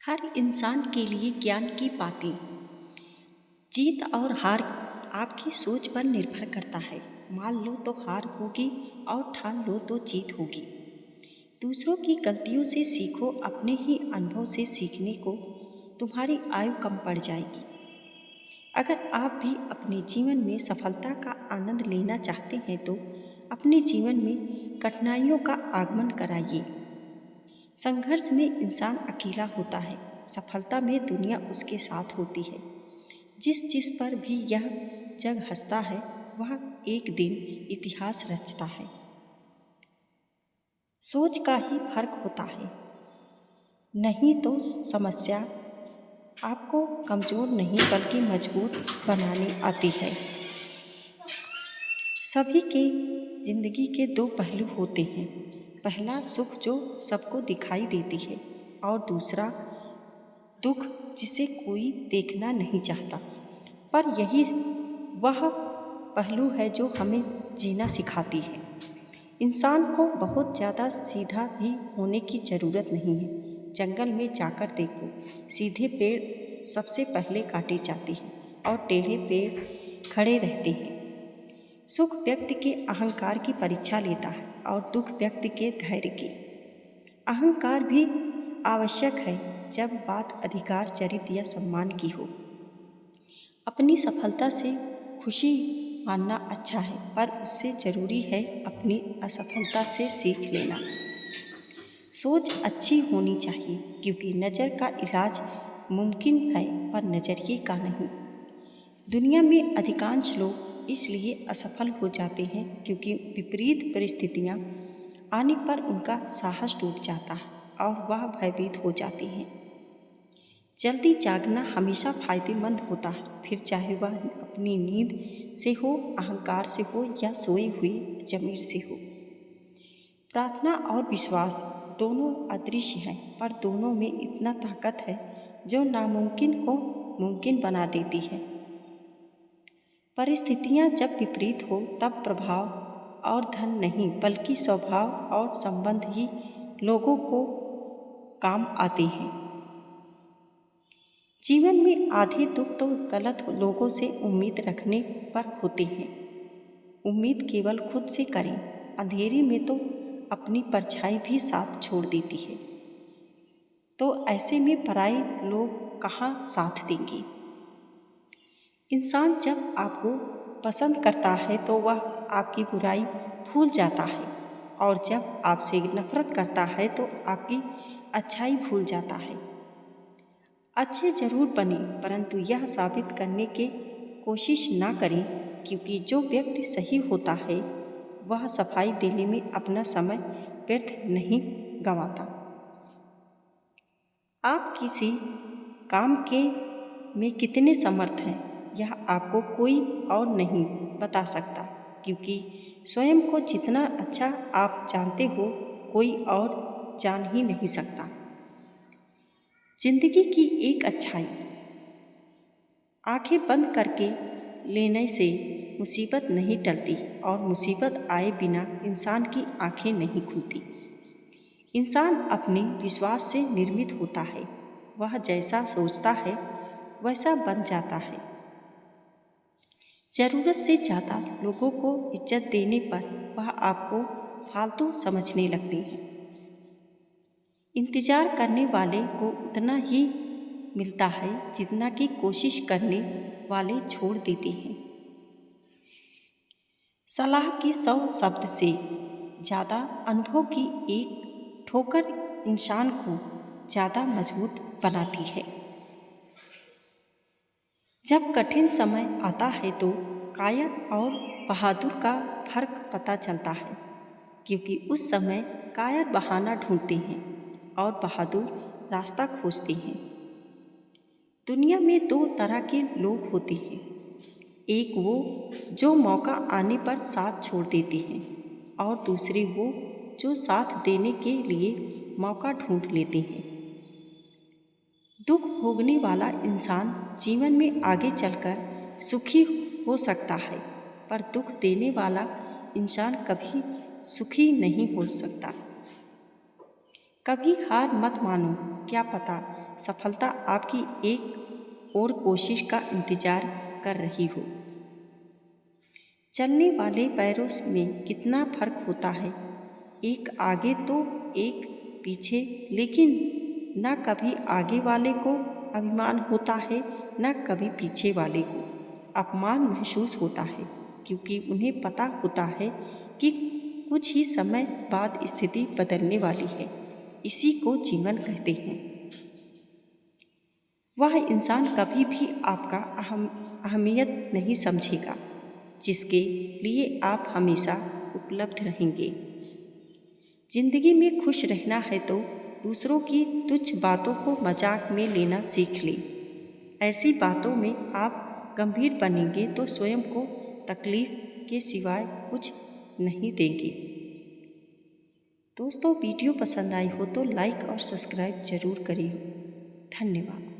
हर इंसान के लिए ज्ञान की बातें। जीत और हार आपकी सोच पर निर्भर करता है। मान लो तो हार होगी और ठान लो तो जीत होगी। दूसरों की गलतियों से सीखो, अपने ही अनुभव से सीखने को तुम्हारी आयु कम पड़ जाएगी। अगर आप भी अपने जीवन में सफलता का आनंद लेना चाहते हैं तो अपने जीवन में कठिनाइयों का आगमन कराइए। संघर्ष में इंसान अकेला होता है, सफलता में दुनिया उसके साथ होती है। जिस पर भी यह जग हंसता है वह एक दिन इतिहास रचता है। सोच का ही फर्क होता है, नहीं तो समस्या आपको कमज़ोर नहीं बल्कि मजबूत बनाने आती है। सभी के जिंदगी के दो पहलू होते हैं। पहला सुख जो सबको दिखाई देती है और दूसरा दुख जिसे कोई देखना नहीं चाहता। पर यही वह पहलू है जो हमें जीना सिखाती है। इंसान को बहुत ज़्यादा सीधा भी होने की ज़रूरत नहीं है। जंगल में जाकर देखो, सीधे पेड़ सबसे पहले काटे जाते हैं और टेढ़े पेड़ खड़े रहते हैं। सुख व्यक्ति के अहंकार की परीक्षा लेता है और दुख व्यक्ति के धैर्य की। अहंकार भी आवश्यक है जब बात अधिकार, चरित्र या सम्मान की हो। अपनी सफलता से खुशी मानना अच्छा है, पर उससे ज़रूरी है अपनी असफलता से सीख लेना। सोच अच्छी होनी चाहिए क्योंकि नज़र का इलाज मुमकिन है पर नज़रिए का नहीं। दुनिया में अधिकांश लोग इसलिए असफल हो जाते हैं क्योंकि विपरीत परिस्थितियाँ आने पर उनका साहस टूट जाता है और वह भयभीत हो जाते हैं। जल्दी जागना हमेशा फायदेमंद होता है, फिर चाहे वह अपनी नींद से हो, अहंकार से हो या सोई हुई जमीर से हो। प्रार्थना और विश्वास दोनों अदृश्य हैं, पर दोनों में इतना ताकत है जो नामुमकिन को मुमकिन बना देती है। परिस्थितियाँ जब विपरीत हो तब प्रभाव और धन नहीं बल्कि स्वभाव और संबंध ही लोगों को काम आते हैं। जीवन में आधे दुख तो गलत लोगों से उम्मीद रखने पर होते हैं। उम्मीद केवल खुद से करें, अंधेरे में तो अपनी परछाई भी साथ छोड़ देती है। तो ऐसे में पराए लोग कहाँ साथ देंगे। इंसान जब आपको पसंद करता है तो वह आपकी बुराई भूल जाता है और जब आपसे नफरत करता है तो आपकी अच्छाई भूल जाता है। अच्छे जरूर बने, परंतु यह साबित करने की कोशिश ना करें क्योंकि जो व्यक्ति सही होता है वह सफाई देने में अपना समय व्यर्थ नहीं गंवाता। आप किसी काम के में कितने समर्थ हैं यह आपको कोई और नहीं बता सकता, क्योंकि स्वयं को जितना अच्छा आप जानते हो कोई और जान ही नहीं सकता। जिंदगी की एक अच्छाई, आंखें बंद करके लेने से मुसीबत नहीं टलती और मुसीबत आए बिना इंसान की आंखें नहीं खुलती। इंसान अपने विश्वास से निर्मित होता है, वह जैसा सोचता है वैसा बन जाता है। ज़रूरत से ज़्यादा लोगों को इज्जत देने पर वह आपको फालतू समझने लगते हैं। इंतज़ार करने वाले को उतना ही मिलता है जितना कि कोशिश करने वाले छोड़ देते हैं। सलाह के 100 शब्द से ज़्यादा अनुभव की एक ठोकर इंसान को ज़्यादा मजबूत बनाती है। जब कठिन समय आता है तो कायर और बहादुर का फर्क पता चलता है, क्योंकि उस समय कायर बहाना ढूंढते हैं और बहादुर रास्ता खोजते हैं। दुनिया में दो तरह के लोग होते हैं, एक वो जो मौका आने पर साथ छोड़ देते हैं और दूसरे वो जो साथ देने के लिए मौका ढूंढ लेते हैं। दुख भोगने वाला इंसान जीवन में आगे चलकर सुखी हो सकता है, पर दुख देने वाला इंसान कभी सुखी नहीं हो सकता। कभी हार मत मानो, क्या पता सफलता आपकी एक और कोशिश का इंतजार कर रही हो। चलने वाले पैरों में कितना फर्क होता है, एक आगे तो एक पीछे, लेकिन न कभी आगे वाले को अभिमान होता है न कभी पीछे वाले को अपमान महसूस होता है, क्योंकि उन्हें पता होता है कि कुछ ही समय बाद स्थिति बदलने वाली है। इसी को जीवन कहते हैं। वह इंसान कभी भी आपका अहमियत नहीं समझेगा जिसके लिए आप हमेशा उपलब्ध रहेंगे। जिंदगी में खुश रहना है तो दूसरों की तुच्छ बातों को मजाक में लेना सीख लें। ऐसी बातों में आप गंभीर बनेंगे तो स्वयं को तकलीफ के सिवाय कुछ नहीं देंगे। दोस्तों, वीडियो पसंद आई हो तो लाइक और सब्सक्राइब जरूर करिए। धन्यवाद।